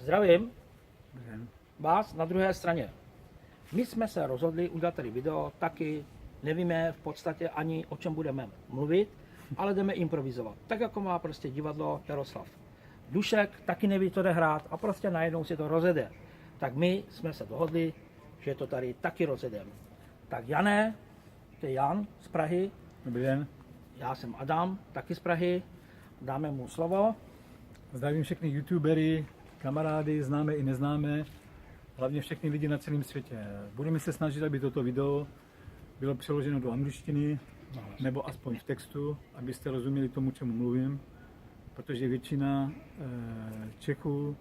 Zdravím vás na druhé straně. My jsme se rozhodli udělat tady video, taky nevíme v podstatě ani o čem budeme mluvit, ale jdeme improvizovat. Tak jako má prostě divadlo Jaroslav Dušek, taky neví, co jde hrát a prostě najednou si to rozjede. Tak my jsme se dohodli, že to tady taky rozjedeme. Tak Jané, to je Jan z Prahy. Dobrý den. Já jsem Adam, taky z Prahy. Dáme mu slovo. Zdravím všechny youtubery, kamarády, známé i neznámé, hlavně všechny lidi na celém světě. Budeme se snažit, aby toto video bylo přeloženo do angličtiny, nebo aspoň v textu, abyste rozuměli tomu, čemu mluvím, protože většina Čechů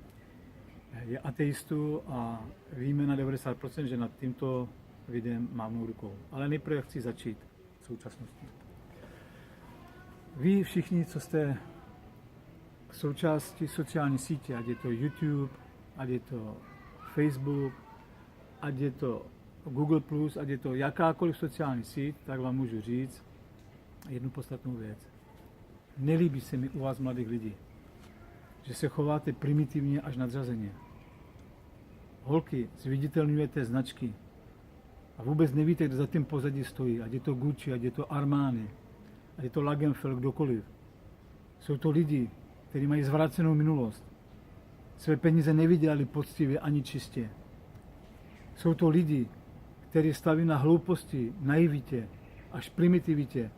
je ateistů a víme na 90%, že nad tímto videem mávnou rukou. Ale nejprve chci začít v současnosti. Vy všichni, co jste součástí sociální sítě, ať je to YouTube, ať je to Facebook, ať je to Google+, ať je to jakákoliv sociální síť, tak vám můžu říct jednu podstatnou věc. Nelíbí se mi u vás mladých lidí, že se chováte primitivně až nadřazeně. Holky, zviditelňujete značky a vůbec nevíte, kdo za tím pozadí stojí, ať je to Gucci, ať je to Armani, ať je to Lagerfeld, kdokoliv. Jsou to lidi, kteří mají zvrácenou minulost. Své peníze nevydělali poctivě ani čistě. Jsou to lidi, kteří staví na hlouposti, naivitě, až primitivitě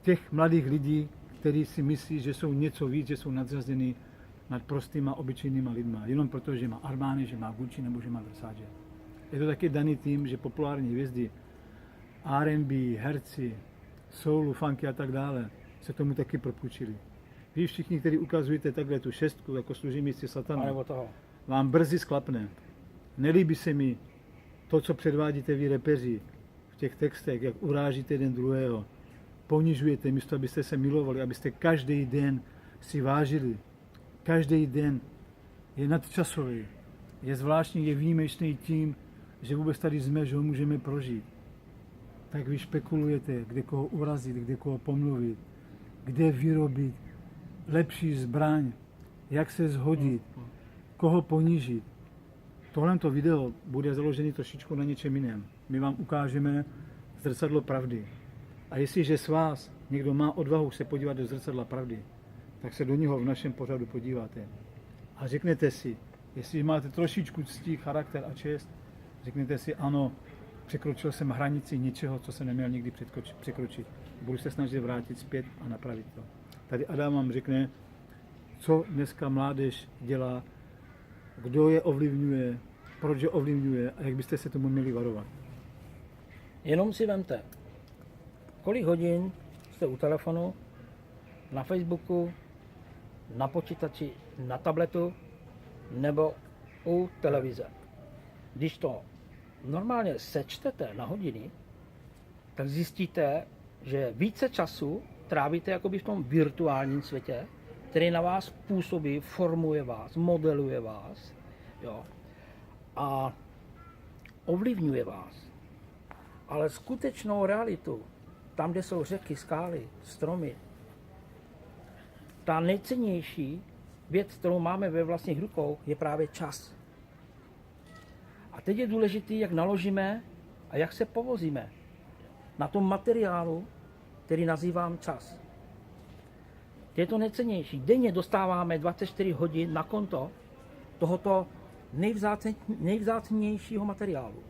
těch mladých lidí, kteří si myslí, že jsou něco víc, že jsou nadřazení nad prostýma, obyčejnýma lidma. Jenom proto, že má Armani, že má Gucci nebo že má Versace. Je to taky daný tím, že populární hvězdy, R&B, herci, soulu, funky a tak dále se tomu taky propůjčili. Vy všichni, kteří ukazujete takhle tu šestku jako služebníci satana, vám brzy sklapne. Nelíbí se mi to, co předvádíte vy repeři v těch textech, jak urážíte jeden druhého. Ponižujete místo, abyste se milovali, abyste každý den si vážili. Každý den je nadčasový. Je zvláštní, je výjimečný tím, že vůbec tady jsme, že ho můžeme prožít. Tak vy špekulujete, kde koho urazit, kde koho pomluvit, kde vyrobit lepší zbraň, jak se zhodit, koho ponížit. Tohleto video bude založené trošičku na něčem jiném. My vám ukážeme zrcadlo pravdy. A jestliže z vás někdo má odvahu se podívat do zrcadla pravdy, tak se do něho v našem pořadu podíváte. A řeknete si, jestli máte trošičku ctí, charakter a čest, řeknete si, ano, překročil jsem hranici něčeho, co jsem neměl nikdy překročit. Budu se snažit vrátit zpět a napravit to. Tady Adam vám řekne, co dneska mládež dělá, kdo je ovlivňuje, proč je ovlivňuje a jak byste se tomu měli varovat. Jenom si vemte, kolik hodin jste u telefonu, na Facebooku, na počítači, na tabletu nebo u televize. Když to normálně sečtete na hodiny, tak zjistíte, že více času trávíte jakoby v tom virtuálním světě, který na vás působí, formuje vás, modeluje vás, jo, a ovlivňuje vás. Ale skutečnou realitu, tam, kde jsou řeky, skály, stromy, ta nejcennější věc, kterou máme ve vlastních rukou, je právě čas. A teď je důležité, jak naložíme a jak se povozíme na tom materiálu, který nazývám čas. Je to nejcennější. Denně dostáváme 24 hodin na konto tohoto nejvzácnějšího materiálu.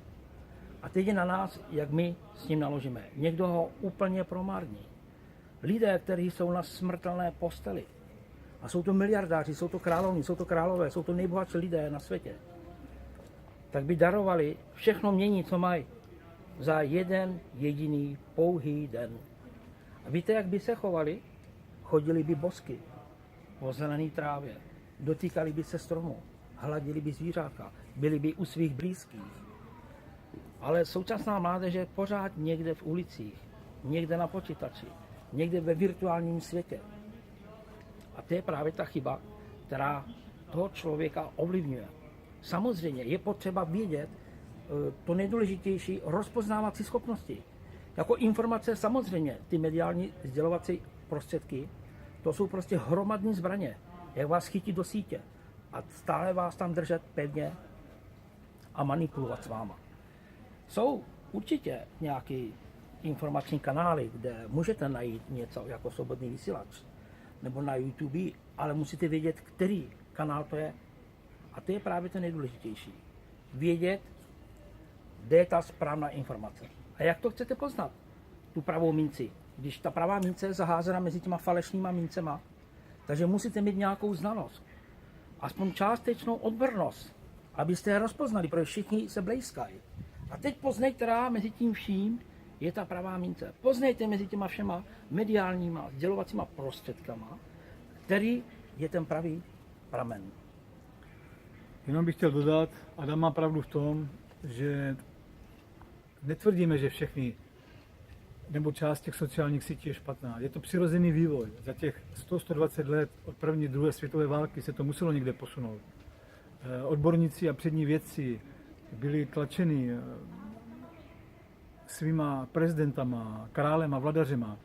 A teď je na nás, jak my s ním naložíme. Někdo ho úplně promarní. Lidé, kteří jsou na smrtelné posteli. A jsou to miliardáři, jsou to královny, jsou to králové, jsou to nejbohatší lidé na světě. Tak by darovali všechno mění, co mají, za jeden jediný pouhý den. A víte, jak by se chovali? Chodili by bosky po zelené trávě, dotýkali by se stromů, hladili by zvířátka, byli by u svých blízkých. Ale současná mládež je pořád někde v ulicích, někde na počítači, někde ve virtuálním světě. A to je právě ta chyba, která toho člověka ovlivňuje. Samozřejmě je potřeba vědět to nejdůležitější, rozpoznávací schopnosti. Jako informace samozřejmě, ty mediální sdělovací prostředky, to jsou prostě hromadné zbraně, jak vás chytit do sítě. a stále vás tam držet pevně a manipulovat s váma. Jsou určitě nějaké informační kanály, kde můžete najít něco jako Svobodný vysílač nebo na YouTube, ale musíte vědět, který kanál to je. A to je právě to nejdůležitější. Vědět, kde je ta správná informace. A jak to chcete poznat? Tu pravou minci. Když ta pravá mince je zaházena mezi těma falešnýma mincema, takže musíte mít nějakou znalost. Aspoň částečnou odbornost, abyste je rozpoznali, protože všichni se blejskají. A teď poznejte, která mezi tím vším je ta pravá mince. Poznejte mezi těma všema mediálníma, sdělovacíma prostředkama, který je ten pravý pramen. Jenom bych chtěl dodat, Adam má pravdu v tom, že netvrdíme, že všechny nebo část těch sociálních sítí je špatná. Je to přirozený vývoj. Za těch 100-120 let od první, druhé světové války se to muselo někde posunout. Odborníci a přední vědci byli tlačeni svýma prezidentama, králema, vladařema,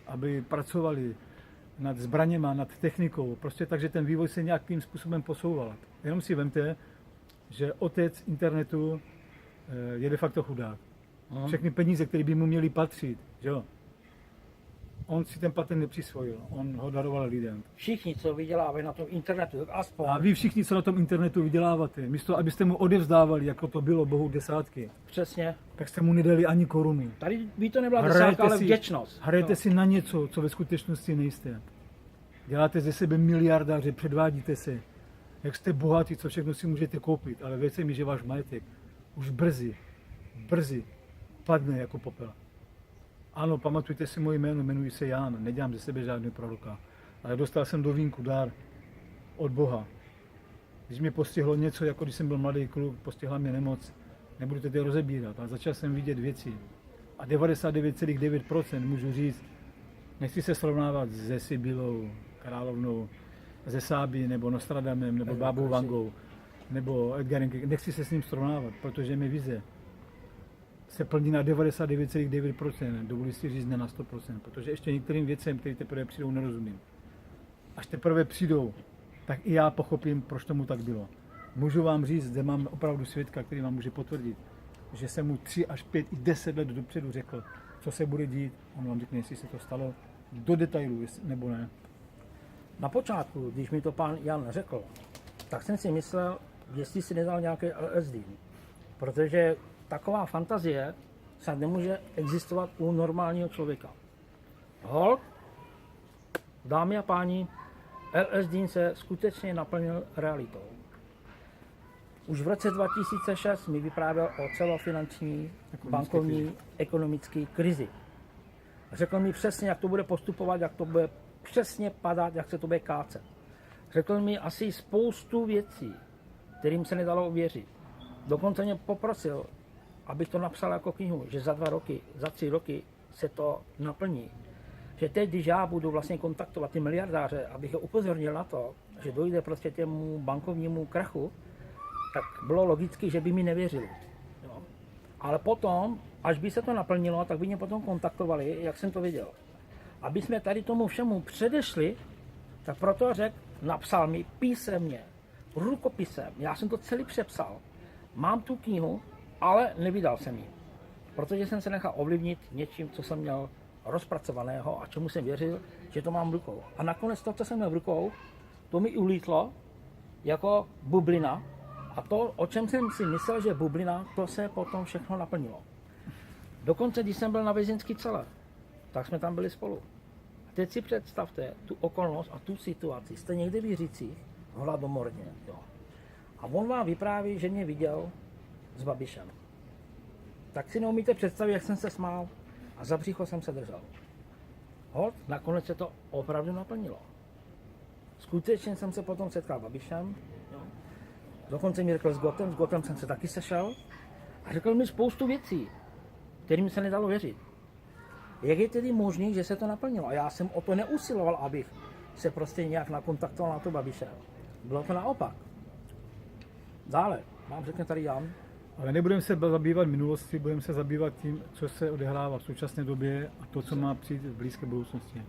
aby pracovali nad zbraněma, nad technikou. Prostě takže ten vývoj se nějakým způsobem posouval. Jenom si vemte, že otec internetu je de facto chudák. Všechny peníze, které by mu měly patřit, že jo? On si ten patent nepřisvojil, on ho daroval lidem. Všichni, co vydělávají na tom internetu, tak aspoň. A vy všichni, co na tom internetu vyděláváte, místo abyste mu odevzdávali, jako to bylo Bohu desátky, Přesně. tak jste mu nedali ani korunu. Tady by to nebyla desálka, ale vděčnost. Hrajete si na něco, co ve skutečnosti nejste. Děláte ze sebe miliardáře, předvádíte se, jak jste bohatí, co všechno si můžete koupit, ale věřte mi, že váš majetek už brzy padne jako popel. Ano, pamatujte si moje jméno, jmenuji se Jan, nedělám ze sebe žádný proroka, ale dostal jsem do vínku dár od Boha. Když mě postihlo něco, jako když jsem byl mladý kluk, postihla mě nemoc, nebudu to tady rozebírat, ale začal jsem vidět věci. A 99,9% můžu říct, nechci se srovnávat se Sibylou, královnou, ze Sáby, nebo Nostradamem, nebo Bábou Vangou, nebo Edgarem, nechci se s ním srovnávat, protože mi vize se plní na 99,9%, dovolím si říct ne na 100%, protože ještě některým věcem, které teprve přijdou, nerozumím. Až teprve přijdou, tak i já pochopím, proč tomu tak bylo. Můžu vám říct, že mám opravdu svědka, který vám může potvrdit, že jsem mu 3 až 5 i 10 let dopředu řekl, co se bude dít, on vám řekne, jestli se to stalo do detailů, nebo ne. Na počátku, když mi to pán Jan řekl, tak jsem si myslel, jestli si nedal nějaké LSD, protože taková fantazie se nemůže existovat u normálního člověka. Hold, dámy a páni, LSD se skutečně naplnil realitou. Už v roce 2006 mi vyprávěl o celofinanční, bankovní, ekonomické krizi. Řekl mi přesně, jak to bude postupovat, jak to bude přesně padat, jak se to bude kácet. Řekl mi asi spoustu věcí, kterým se nedalo uvěřit. Dokonce mě poprosil, abych to napsal jako knihu, že za 2 roky, za 3 roky se to naplní. Že teď, když já budu vlastně kontaktovat ty miliardáře, abych je upozornil na to, že dojde prostě těmu bankovnímu krachu, tak bylo logicky, že by mi nevěřili. Jo. Ale potom, až by se to naplnilo, tak by mě potom kontaktovali, jak jsem to viděl. Aby jsme tady tomu všemu předešli, tak proto napsal mi písemně, rukopisem, já jsem to celý přepsal. Mám tu knihu, ale nevydal jsem ji, protože jsem se nechal ovlivnit něčím, co jsem měl rozpracovaného a čemu jsem věřil, že to mám v rukou. A nakonec to, co jsem měl v rukou, to mi ulítlo jako bublina a to, o čem jsem si myslel, že bublina, to se potom všechno naplnilo. Dokonce, když jsem byl na vězeňské cele, tak jsme tam byli spolu. A teď si představte tu okolnost a tu situaci. Jste někde v Jiřících, hladomorně. Jo. A on vám vypráví, že mě viděl s Babišem. Tak si neumíte představit, jak jsem se smál a za břicho jsem se držel. Hod, nakonec se to opravdu naplnilo. Skutečně jsem se potom setkal s Babišem. Jo. Dokonce mi řekl s Gotem jsem se taky sešel a řekl mi spoustu věcí, kterým se nedalo věřit. Jak je tedy možné, že se to naplnilo? A já jsem o to neusiloval, abych se prostě nějak nakontaktoval na to Babiše. Bylo to naopak. Dále, vám řekne tady Jan. Ale nebudeme se zabývat minulostí, budeme se zabývat tím, co se odehrává v současné době a to, co má přijít v blízké budoucnosti.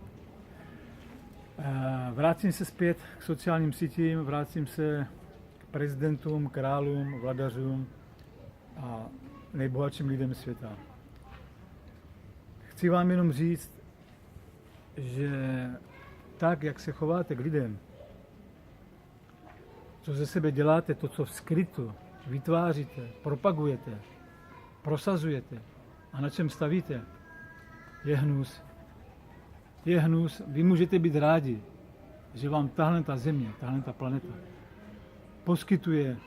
Vrátím se zpět k sociálním sítím, vrátím se k prezidentům, králům, vladařům a nejbohatším lidem světa. Chci vám jenom říct, že tak, jak se chováte k lidem, co ze sebe děláte, to, co v skrytu vytváříte, propagujete, prosazujete a na čem stavíte, je hnus. Je hnus. Vy můžete být rádi, že vám tahle ta země, tahle ta planeta poskytuje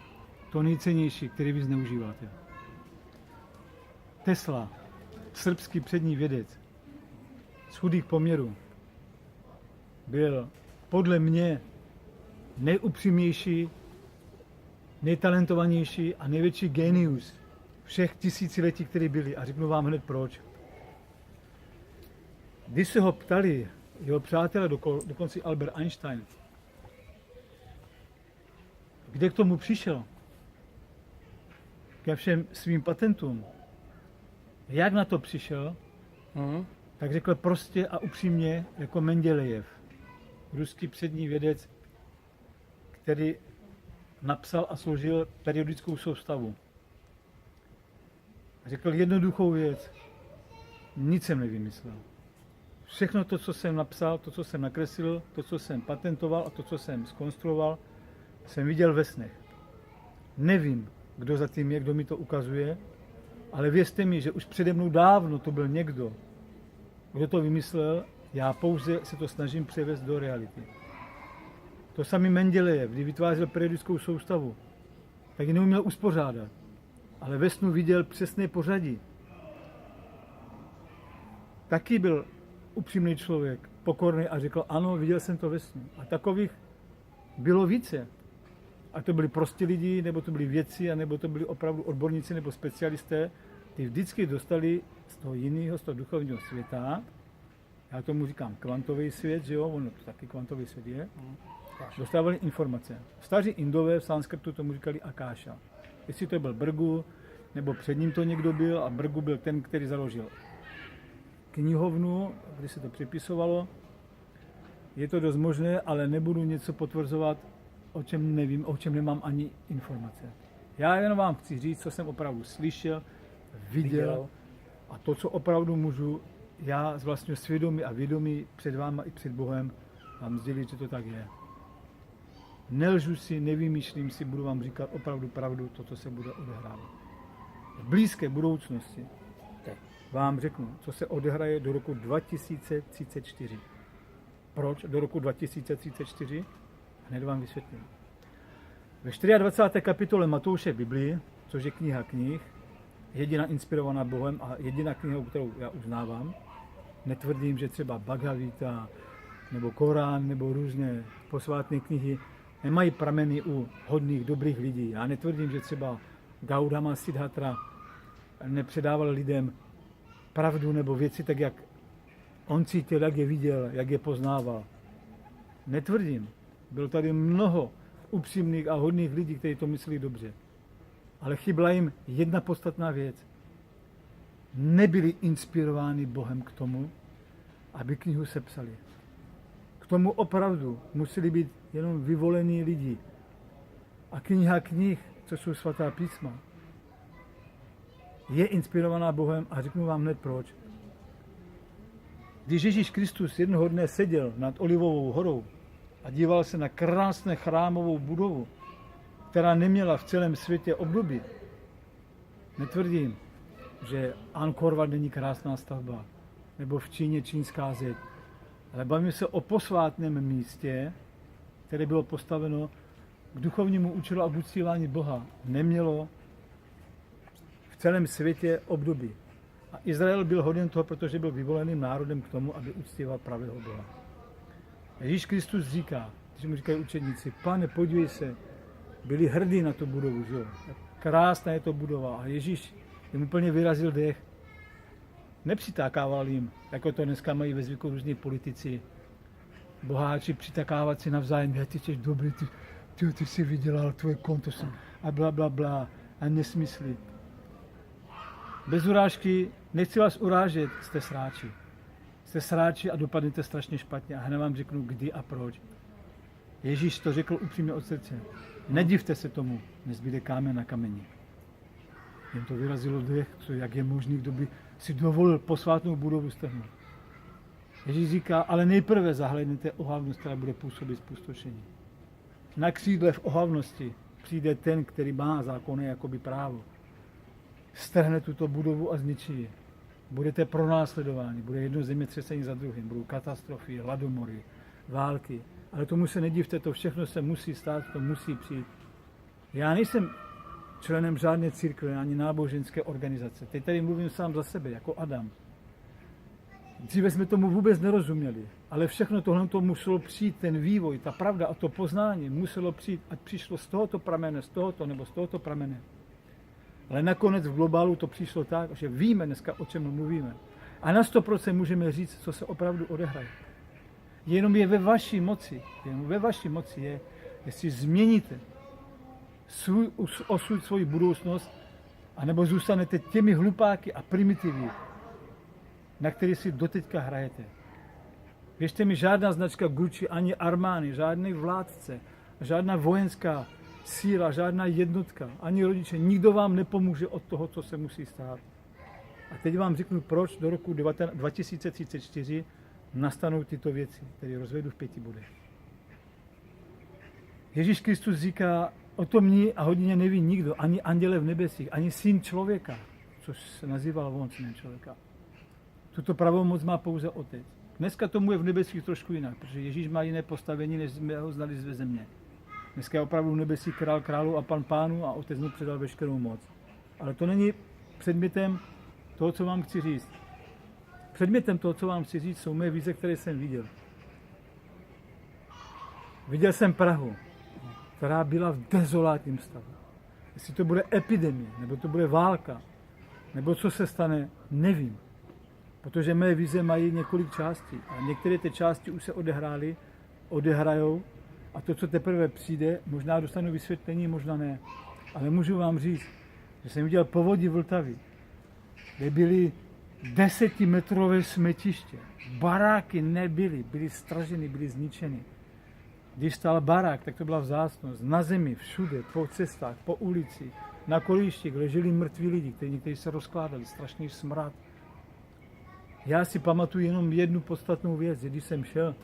to nejcennější, který vy zneužíváte. Tesla, srbský přední vědec z chudých poměrů, byl podle mě nejupřímnější, nejtalentovanější a největší genius všech tisíciletí, které byly. A řeknu vám hned proč. Když se ho ptali jeho přátelé, dokonce Albert Einstein, kde k tomu přišel, ke všem svým patentům, jak na to přišel, tak řekl prostě a upřímně jako Mendelejev, ruský přední vědec, který napsal a složil periodickou soustavu. Řekl jednoduchou věc, nic jsem nevymyslel. Všechno to, co jsem napsal, to, co jsem nakreslil, to, co jsem patentoval a to, co jsem zkonstruoval, jsem viděl ve snech. Nevím, kdo za tím je, kdo mi to ukazuje, ale věřte mi, že už přede mnou dávno to byl někdo, kdo to vymyslel, já pouze se to snažím převést do reality. To samý Mendelejev, kdy vytvářel periodickou soustavu, tak ji neuměl uspořádat, ale ve snu viděl přesné pořadí. Taky byl upřímný člověk, pokorný a řekl, ano, viděl jsem to ve snu. A takových bylo více. A to byli prostí lidi, nebo to byli vědci, nebo to byli opravdu odborníci nebo specialisté, ty vždycky dostali z toho jiného, z toho duchovního světa, já tomu říkám kvantový svět, že jo, ono to taky kvantový svět je, dostávali informace. Staří Indové v sanskrtu tomu říkali Akáša. Jestli to byl Brgu, nebo před ním to někdo byl a Brgu byl ten, který založil knihovnu, kdy se to připisovalo. Je to dost možné, ale nebudu něco potvrzovat, o čem nevím, o čem nemám ani informace. Já jenom vám chci říct, co jsem opravdu slyšel, viděl a to, co opravdu můžu já z vlastního svědomí a vědomí před váma i před Bohem vám sdělit, že to tak je. Nelžu si, nevymýšlím si, budu vám říkat opravdu pravdu, to, co se bude odehrávat. V blízké budoucnosti vám řeknu, co se odehraje do roku 2034. Proč do roku 2034? Hned vám vysvětlím. Ve 24. kapitole Matouše v Biblii, což je kniha knih, jediná inspirovaná Bohem a jediná kniha, kterou já uznávám, netvrdím, že třeba Bhagavad Gita, nebo Korán, nebo různé posvátné knihy nemají prameny u hodných, dobrých lidí. Já netvrdím, že třeba Gautama Siddhartha nepředával lidem pravdu nebo věci tak, jak on cítil, jak je viděl, jak je poznával. Netvrdím. Bylo tady mnoho upřímných a hodných lidí, kteří to myslí dobře. Ale chyběla jim jedna podstatná věc. Nebyli inspirováni Bohem k tomu, aby knihu sepsali. K tomu opravdu museli být jenom vyvolení lidi. A kniha knih, co jsou svatá písma, je inspirovaná Bohem a řeknu vám hned proč. Když Ježíš Kristus jednoho dne seděl nad Olivovou horou a díval se na krásnou chrámovou budovu, která neměla v celém světě období, netvrdím, že Angkor Wat není krásná stavba, nebo v Číně čínská zeď, ale bavíme se o posvátném místě, které bylo postaveno k duchovnímu účelu a uctívání Boha. Nemělo v celém světě období. A Izrael byl hoden toho, protože byl vyvoleným národem k tomu, aby uctíval pravého Boha. Ježíš Kristus říká, když mu říkají učedníci, Pane, podívej se, byli hrdí na tu budovu, že jo? Krásná je to budova. A Ježíš jim úplně vyrazil dech. Nepřitakával jim, jako to dneska mají ve zvyku různí politici, boháči přitakávat si navzájem, ty jsi dobrý, ty jsi vydělal tvoje konto a bla, bla, bla a nesmysly. Bez urážky, nechci vás urážet, jste Jste sráči a dopadnete strašně špatně a hned vám řeknu kdy a proč. Ježíš to řekl upřímně od srdce. Nedivte se tomu, nezbyde kámen na kameni. Jen to vyrazilo dech, jak je možný, kdo by si dovolil posvátnou budovu strhnout. Ježíš říká, ale nejprve zahlédněte ohavnost, která bude působit zpustošení. Na křídle v ohavnosti přijde ten, který má zákony jakoby právo. Strhne tuto budovu a zničí ji. Budete pronásledováni, bude jedno zemětřesení za druhým, budou katastrofy, hladomory, války. Ale tomu se nedivte, to všechno se musí stát, to musí přijít. Já nejsem členem žádné církve ani náboženské organizace. Teď tady mluvím sám za sebe, jako Adam. Dříve jsme tomu vůbec nerozuměli, ale všechno tohle to muselo přijít, ten vývoj, ta pravda a to poznání muselo přijít, ať přišlo z tohoto pramene, z tohoto nebo z tohoto pramene. Ale nakonec v globálu to přišlo tak, že víme dneska, o čem mluvíme. A na 100% můžeme říct, co se opravdu odehraje. Jenom je ve vaší moci je, jestli změníte svůj osud, svoji budoucnost, anebo zůstanete těmi hlupáky a primitivy, na který si doteďka hrajete. Věřte mi, žádná značka Gucci, ani Armani, žádný vládce, žádná vojenská síla, žádná jednotka, ani rodiče, nikdo vám nepomůže od toho, co se musí stát. A teď vám řeknu, proč do roku 2034 nastanou tyto věci, které rozvedu v 5 bodech. Ježíš Kristus říká, o tom ní a hodině neví nikdo, ani anděle v nebesích, ani syn člověka, což se nazýval on synem člověka. Tuto pravomoc má pouze otec. Dneska tomu je v nebesích trošku jinak, protože Ježíš má jiné postavení, než jsme ho znali ze země. Dneska je opravdu v nebesí král králu a pan pánů a otec mu předal veškerou moc. Ale to není předmětem toho, co vám chci říct. Předmětem toho, co vám chci říct, jsou mé vize, které jsem viděl. Viděl jsem Prahu, která byla v dezolátním stavu. Jestli to bude epidemie, nebo to bude válka, nebo co se stane, nevím. Protože mé vize mají několik částí. A některé ty části už se odehrajou a to, co teprve přijde, možná dostanu vysvětlení, možná ne. Ale můžu vám říct, že jsem viděl povodí Vltavy, kde byly 10metrové smetiště. Baráky nebyly, byly straženy, byly zničeny. Když stál barák, tak to byla vzácnost. Na zemi, všude, po cestách, po ulici, na kolíštích leželi mrtví lidi, kteří se rozkládali, strašný smrad. Já si pamatuju jenom jednu podstatnou věc, že když jsem šel,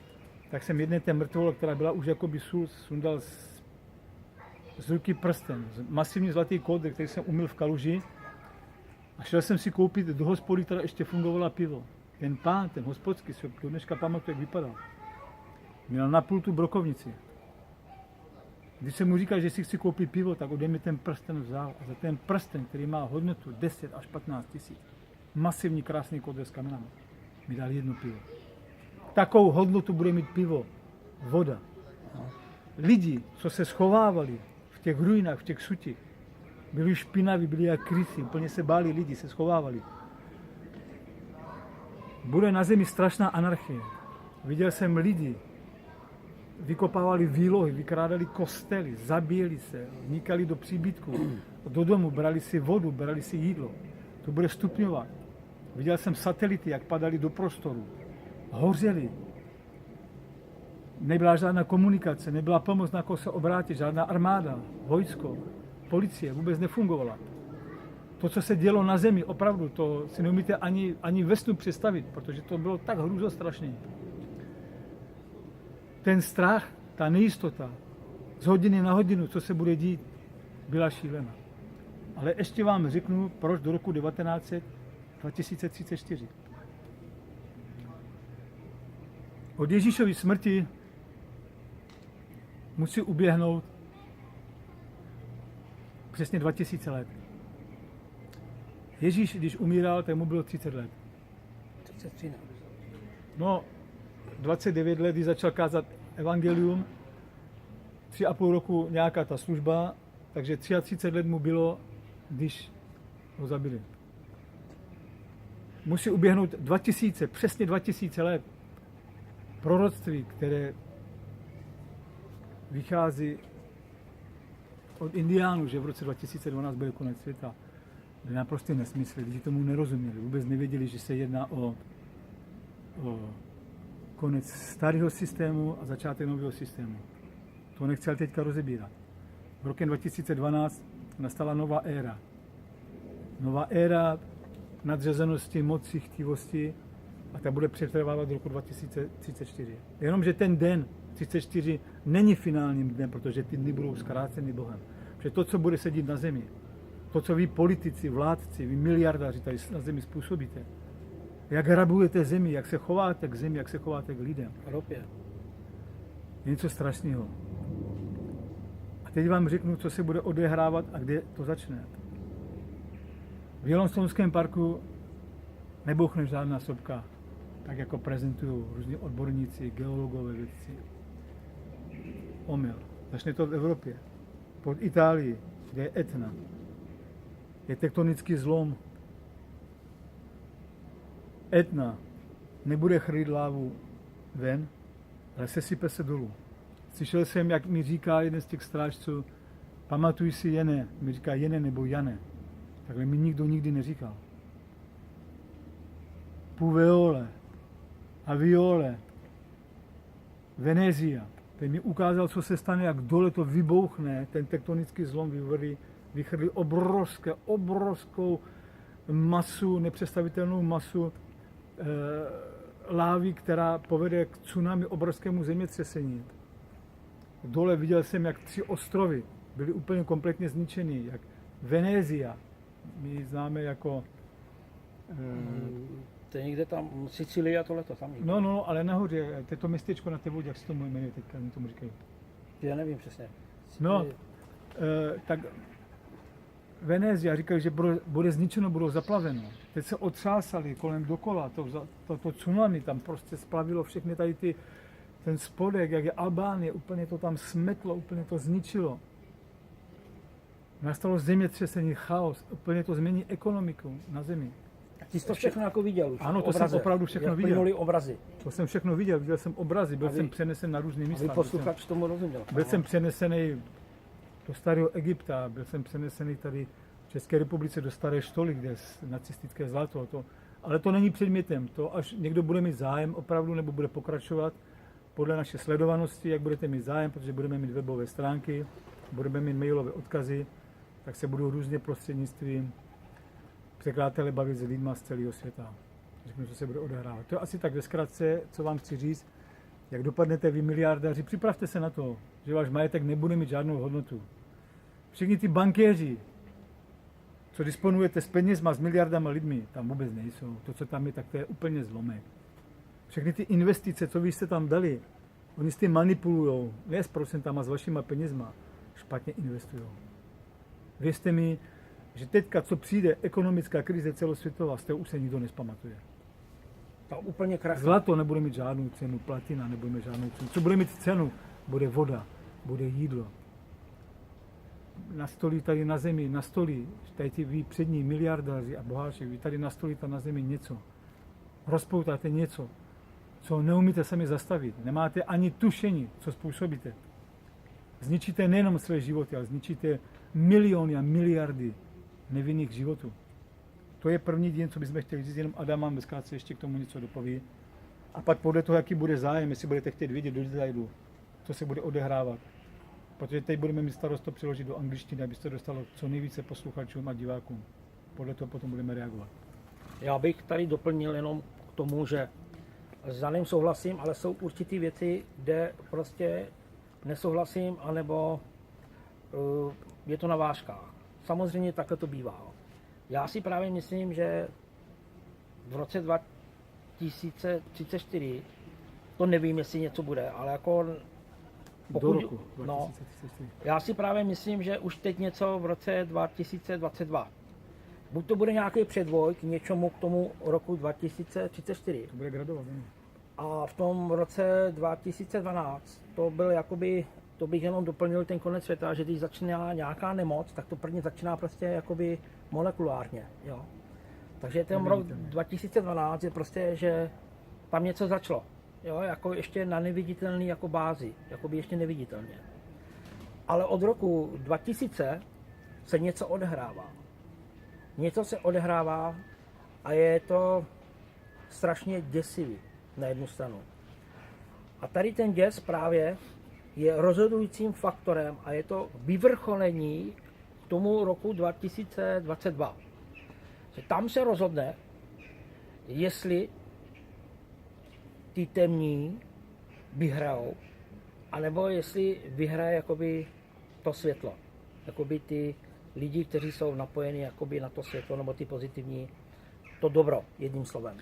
tak jsem jedné té mrtvole, která byla už jakoby sundal z ruky prsten, masivní zlatý kód, který jsem umyl v kaluži a šel jsem si koupit do hospody, která ještě fungovala pivo. Ten pán, ten hospodský, se do dneška pamatuju, jak vypadal. Měl na pultu brokovnici. Když jsem mu říkal, že si chci koupit pivo, tak ode mě ten prsten vzal. A za ten prsten, který má hodnotu 10 až 15 tisíc, masivní krásný kód s kamenami, mi dal jedno pivo. Takovou hodnotu bude mít pivo, voda. Lidi, co se schovávali v těch ruinách, v těch sutích, byli špinaví, byli jak krysi, úplně se báli lidi, se schovávali. Bude na zemi strašná anarchie. Viděl jsem lidi, vykopávali výlohy, vykrádali kostely, zabíjeli se, vnikali do příbytků, do domu, brali si vodu, brali si jídlo. To bude stupňovat. Viděl jsem satelity, jak padaly do prostoru. Hořeli. Nebyla žádná komunikace, nebyla pomoc, na koho se obrátit, žádná armáda, vojsko, policie, vůbec nefungovala. To, co se dělo na zemi, opravdu, to si neumíte ani ve snu představit, protože to bylo tak hrůzostrašné. Ten strach, ta nejistota, z hodiny na hodinu, co se bude dít, byla šílená. Ale ještě vám řeknu, proč do roku 2034. Od Ježíšovy smrti musí uběhnout přesně 2000 let. Ježíš, když umíral, tak mu bylo 30 let. 33 ne. No, 29 let, když začal kázat evangelium, 3,5 roku nějaká ta služba, takže 33 let mu bylo, když ho zabili. Musí uběhnout 2000, přesně 2000 let proroctví, které vychází od Indiánů, že v roce 2012 byl konec světa. Byly naprosto nesmysly, lidi tomu nerozuměli, vůbec nevěděli, že se jedná o konec starého systému a začátek nového systému. To nechci teďka rozebírat. V roce 2012 nastala nová éra. Nová éra nadřazenosti, moci, chtivosti a ta bude přetrvávat do roku 2034. Jenomže ten den 34 není finálním dnem, protože ty dny budou zkráceny Bohem. Protože to, co bude sedět na zemi, to, co vy politici, vládci, vy miliardáři tady na zemi způsobíte, jak rabujete zemi, jak se chováte k zemi, jak se chováte k lidem, Ropě. je něco strašného. A teď vám řeknu, co se bude odehrávat a kde to začne. V Yellowstoneském parku nebouchne žádná sopka, tak jako prezentují různí odborníci, geologové, vědci. Omyl. Začne to v Evropě. Pod Itálií, kde je Etna. Je tektonický zlom. Etna nebude chrlit lávu ven, ale sesype se dolů. Slyšel jsem, jak mi říká jeden z těch strážců, pamatuj si Jene, mi říká Jene nebo Jane. Takhle mi nikdo nikdy neříkal. Puveole, Aviole, Venezia. Ten mi ukázal, co se stane, jak dole to vybouchne, ten tektonický zlom vychrlí obrovskou masu, nepředstavitelnou masu lávy, která povede k tsunami, obrovskému zemětřesení. Dole viděl jsem, jak 3 ostrovy byly úplně kompletně zničeny, jak Venezia, my ji známe jako... To je někde tam, Sicílie a tohleto tam někde. No, ale nahoře, to městečko na té vodě, jak se to jmenuje teďka, mi tomu říkají. Já nevím přesně. No, tak Venezia říkají, že bude zničeno, budou zaplaveno. Teď se otřásali kolem dokola, to tsunami tam prostě splavilo všechny tady ten spodek, jak je Albánie, úplně to tam smetlo, úplně to zničilo. Nastalo zemětřesení, chaos, úplně to změní ekonomiku na zemi. Ty jsi to všechno jako viděl už? Ano, to jsem opravdu všechno viděl. Plynuli obrazy. To jsem všechno viděl jsem obrazy, byl jsem přenesen na různé místa. A vy posluchač tomu rozuměl. Byl jsem přenesený do starého Egypta, byl jsem přenesený tady v České republice do Staré Štoly, kde je nacistické zlato. Ale to není předmětem. To až někdo bude mít zájem opravdu, nebo bude pokračovat podle naše sledovanosti, jak budete mít zájem, protože budeme mít webové stránky, budeme mít mailové odkazy, tak se budou různě prostřednictvím překladatelé bavit s lidmi z celého světa. Řeknu, co se bude odehrávat. To je asi tak ve zkratce, co vám chci říct. Jak dopadnete vy miliardáři, připravte se na to, že váš majetek nebude mít žádnou hodnotu. Všichni ty bankéři, co disponujete s penězma, s miliardama lidmi, tam vůbec nejsou. To, co tam je, tak to je úplně zlomek. Všechny ty investice, co vy jste tam dali, oni s tím manipulujou, ne s procentama, s vašima penězma, špatně investují. Věřte mi, že teďka, co přijde ekonomická krize celosvětová, z toho už se nikdo nespamatuje. To úplně krásné. Zlato nebude mít žádnou cenu, platina nebude mít žádnou cenu. Co bude mít cenu? Bude voda, bude jídlo. Nastolí tady na zemi, nastolí, tady ty vy přední miliardáři a boháči, vy tady nastolíte na zemi něco. Rozpoutáte něco, co neumíte sami zastavit. Nemáte ani tušení, co způsobíte. Zničíte nejenom své životy, ale zničíte miliony a miliardy nevinných životů. To je první den, co bychom chtěli říct, jenom Adam vám ve zkrátce ještě k tomu něco dopoví. A pak podle toho, jaký bude zájem, jestli budete chtět vidět do detailu, co se bude odehrávat. Protože teď budeme mít starost to přeložit do angličtiny, aby se to dostalo co nejvíce posluchačům a divákům. Podle toho potom budeme reagovat. Já bych tady doplnil jenom k tomu, že s Janem souhlasím, ale jsou určitý věci, kde prostě nesouhlasím, anebo je to na vážkách. Samozřejmě takhle to bývá. Já si právě myslím, že v roce 2034, to nevím, jestli něco bude, ale jako Do roku 2034. já si právě myslím, že už teď něco v roce 2022. Buď to bude nějaký předvoj k něčemu k tomu roku 2034. To bude gradovat, ne? A v tom roce 2012 to byl jakoby, to bych jenom doplnil ten konec světa, že když začíná nějaká nemoc, tak to prvně začíná prostě jakoby molekulárně, jo. Takže ten rok 2012 je prostě, že tam něco začalo, jo, jako ještě na neviditelný jako bázi, jakoby ještě neviditelně. Ale od roku 2000 se něco odehrává. Něco se odehrává a je to strašně děsivý. na jednu stranu. A tady ten děs právě je rozhodujícím faktorem a je to vyvrcholení k tomu roku 2022. Že tam se rozhodne, jestli ty temní vyhrajou, anebo jestli vyhraje jakoby to světlo. Jakoby ty lidi, kteří jsou napojeni jakoby na to světlo, nebo ty pozitivní, to dobro, jedním slovem.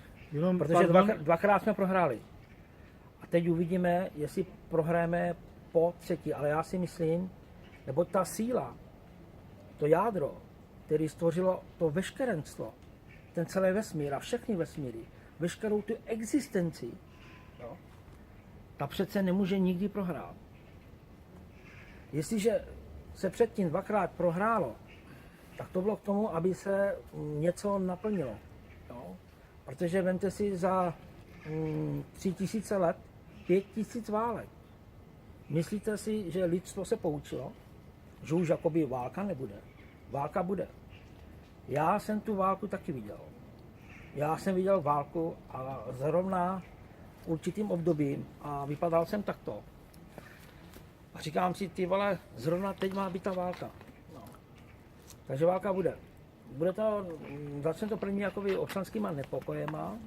Protože dvakrát jsme prohráli. A teď uvidíme, jestli prohrajeme po třetí. Ale já si myslím, nebo ta síla, to jádro, které stvořilo to veškerenstvo, ten celý vesmír a všechny vesmíry, veškerou tu existenci, no, ta přece nemůže nikdy prohrát. Jestliže se předtím dvakrát prohrálo, tak to bylo k tomu, aby se něco naplnilo. No. Protože vemte si za 3000 let 5000 válek. Myslíte si, že lidstvo se poučilo, že už jakoby válka nebude? Válka bude. Já jsem tu válku taky viděl. Já jsem viděl válku a zrovna určitým obdobím a vypadal jsem takto. A říkám si, ty vole, zrovna teď má být ta válka. No. Takže válka bude. Bude to, začne to první jakoby občanskýma nepokojema,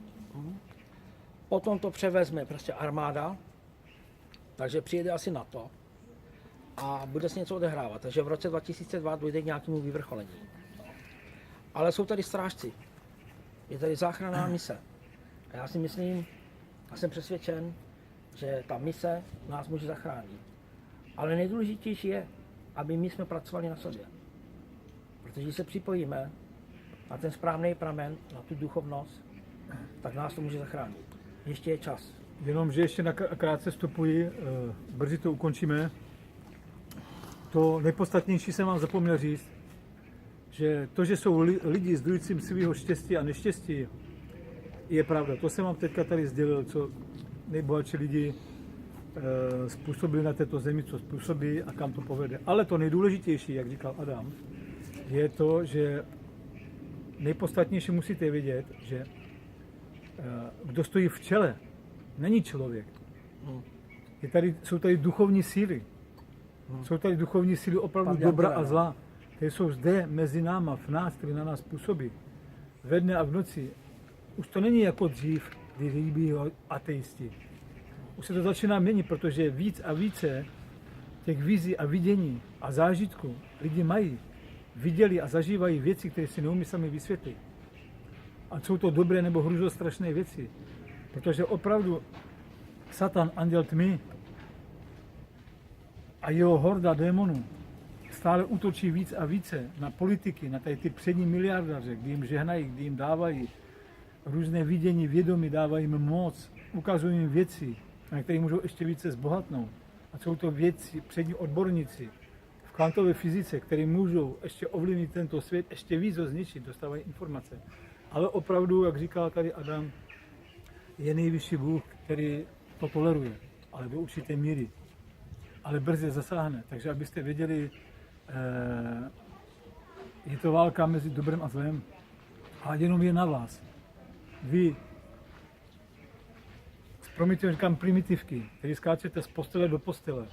potom to převezme prostě armáda, takže přijede asi NATO a bude se něco odehrávat. Takže v roce 2002 dojde k nějakému vyvrcholení. Ale jsou tady strážci. Je tady záchranná mise. A já si myslím, a jsem přesvědčen, že ta mise nás může zachránit. Ale nejdůležitější je, aby my jsme pracovali na sobě. Protože když se připojíme na ten správný pramen, na tu duchovnost, tak nás to může zachránit. Ještě je čas. Jenom, že ještě krátce vstupuji, brzy to ukončíme. To nejpodstatnější jsem vám zapomněl říct, že to, že jsou lidi zdrujícím svého štěstí a neštěstí, je pravda. To jsem vám teďka tady sdělil, co nejbohatší lidi způsobili na této zemi, co způsobí a kam to povede. Ale to nejdůležitější, jak říkal Adam, je to, že nejpodstatnější musíte vědět, že kdo stojí v čele, není člověk. Jsou tady duchovní síly. Jsou tady duchovní síly opravdu dobra a zla. Které jsou zde mezi náma, v nás, které na nás působí. Ve dne a v noci. Už to není jako dřív, kdy líbí ateisti. Už se to začíná měnit, protože víc a více těch vizí a vidění a zážitků lidi mají. Viděli a zažívají věci, které si neumí sami vysvětlit. A jsou to dobré nebo hruzostrašné věci. Protože opravdu Satan, anděl tmy a jeho horda démonů stále útočí víc a více na politiky, na tady ty přední miliardaře, kdy jim žehnají, kdy jim dávají různé vidění, vědomí, dávají jim moc, ukazují jim věci, na které můžou ještě více zbohatnout. A jsou to věci, přední odborníci v kvantové fyzice, které můžou ještě ovlivnit tento svět, ještě víc ho zničit, dostávají informace. Ale opravdu, jak říkal tady Adam, je nejvyšší Bůh, který to toleruje, ale do určité míry. Ale brzy zasáhne. Takže abyste věděli, je to válka mezi dobrem a zlem a jenom je na vás. Vy, promiňte, říkám primitivky, který skáčete z postele do postele,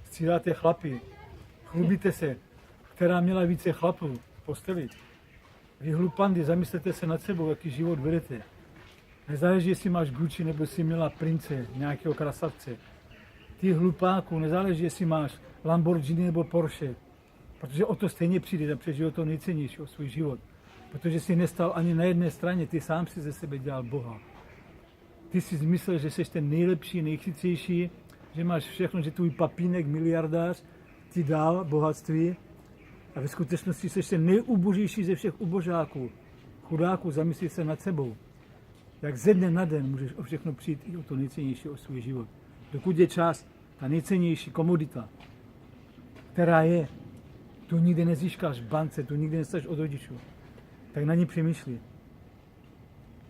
střídáte chlapy, chlubíte se, která měla více chlapů v posteli. Vy hlupandy, zamyslete se nad sebou, jaký život vedete. Nezáleží, jestli máš Gucci, nebo jestli měla prince, nějakého krasavce. Ty hlupáku, nezáleží, jestli máš Lamborghini nebo Porsche, protože o to stejně přijde a přežil to nejcennější, o svůj život. Protože jsi nestal ani na jedné straně, ty sám si ze sebe dělal Boha. Ty jsi myslel, že jsi ten nejlepší, nejchytřejší, že máš všechno, že tvůj papínek, miliardář, ti dal bohatství a ve skutečnosti jsi ten nejubožejší ze všech ubožáků. Chudáků, zamyslí se nad sebou. Jak ze dne na den můžeš o všechno přijít i o to nejcennější, o svůj život. Dokud je čas, ta nejcennější komodita, která je, tu nikdy nezískáš v bance, tu nikdy nestáš od rodičů, tak na ní přemýšlí.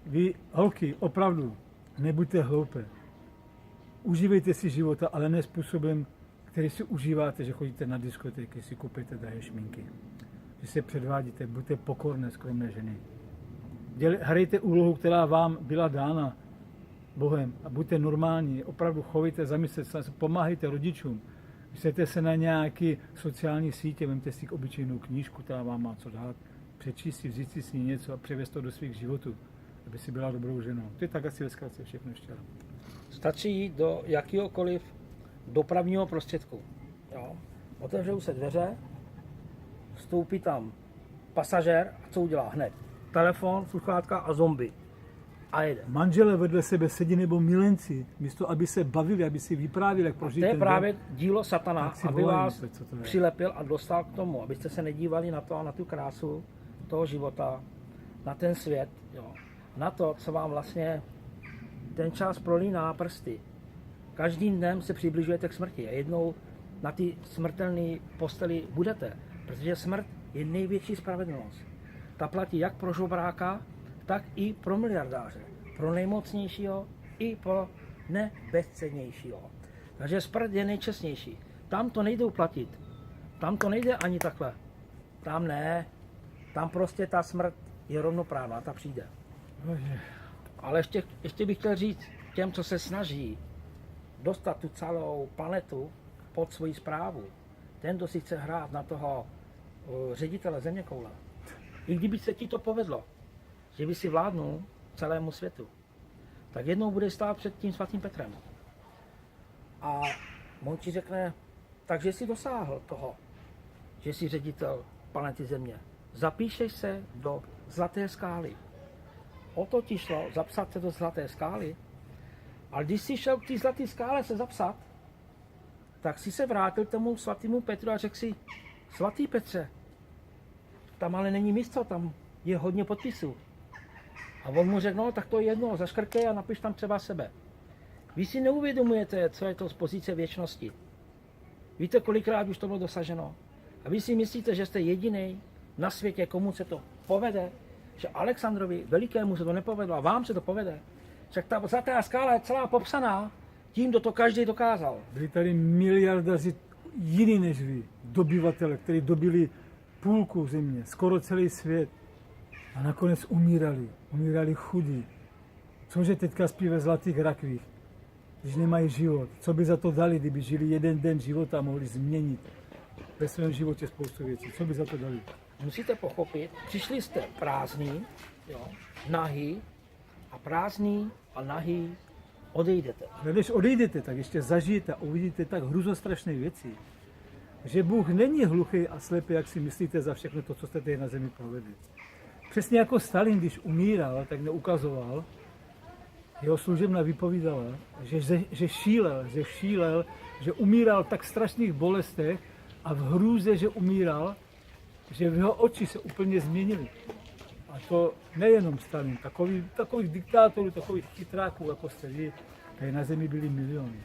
Vy, holky, opravdu, nebuďte hloupé. Užívejte si života, ale ne způsobem, který si užíváte, že chodíte na diskotéky, si kupujete drahé šminky. Že se předvádíte, buďte pokorné, skromné ženy. Hrajte úlohu, která vám byla dána Bohem a buďte normální, opravdu chovejte, zamyslete se, pomáhejte rodičům. Myslete se na nějaké sociální sítě, vemte si obyčejnou knížku, která vám má co dát, přečíst si, vzít si s ní něco a převést to do svých životů, aby si byla dobrou ženou. To je tak asi ve zkratce všechno ještě. Stačí jít do jakéhokoliv dopravního prostředku. Jo. Otevřou se dveře, vstoupí tam pasažér a co udělá hned? Telefon, sluchátka a zombie. A jede. Manžele vedle sebe sedí nebo milenci, místo aby se bavili, aby si vyprávěli, jak prožili To je ten právě den. dílo satana, Tak si aby volají, vás co to je. přilepil a dostal k tomu, abyste se nedívali na to a na tu krásu toho života, na ten svět, jo. Na to, co vám vlastně ten čas prolíná na prsty. Každým dnem se přibližujete k smrti a jednou na ty smrtelné posteli budete, protože smrt je největší spravedlnost. Ta platí jak pro žobráka, tak i pro miliardáře. Pro nejmocnějšího i pro nebezcennějšího. Takže smrt je nejčestnější. Tam to nejde uplatit. Tam to nejde ani takhle. Tam ne. Tam prostě ta smrt je rovnoprávná, ta přijde. Bože. Ale ještě bych chtěl říct těm, co se snaží dostat tu celou planetu pod svoji správu. Ten, kdo si chce hrát na toho ředitele zeměkoule. I kdyby se ti to povedlo, že by si vládnul celému světu, tak jednou bude stát před tím svatým Petrem. A on ti řekne, takže jsi dosáhl toho, že jsi ředitel planety Země. Zapíšeš se do zlaté skály. O to ti šlo, zapsat se do zlaté skály. Ale když jsi šel k té zlaté skále se zapsat, tak si se vrátil k tomu svatému Petru a řekl si, svatý Petře, tam ale není místo, tam je hodně podpisů. A on mu řekl, no tak to je jedno, zaškrkej a napiš tam třeba sebe. Vy si neuvědomujete, co je to z pozice věčnosti. Víte, kolikrát už to bylo dosaženo. A vy si myslíte, že jste jediný na světě, komu se to povede, že Alexandrovi Velikému se to nepovedlo a vám se to povede. Však ta zlatá skála je celá popsaná tím, kdo to každý dokázal. Byli tady miliardaři jiný než vy, dobyvatele, kteří dobili půlku země, skoro celý svět. A nakonec umírali chudí. Cože teďka spí ve zlatých rakvích, když nemají život? Co by za to dali, kdyby žili jeden den života a mohli změnit ve svém životě spoustu věcí? Co by za to dali? Musíte pochopit, přišli jste prázdný, jo, nahý a prázdný a nahý odejdete. Ale když odejdete, tak ještě zažijete a uvidíte tak hruzostrašné věci, že Bůh není hluchý a slepý, jak si myslíte za všechno to, co jste tady na zemi provedli. Přesně jako Stalin, když umíral, tak neukazoval, jeho služebna vypovídala, že šílel, že umíral v tak strašných bolestech a v hrůze, že umíral, že v jeho oči se úplně změnily. A to nejenom Stalin, takových diktátorů, takových chytráků, jako jste vy, tady na zemi byli miliony.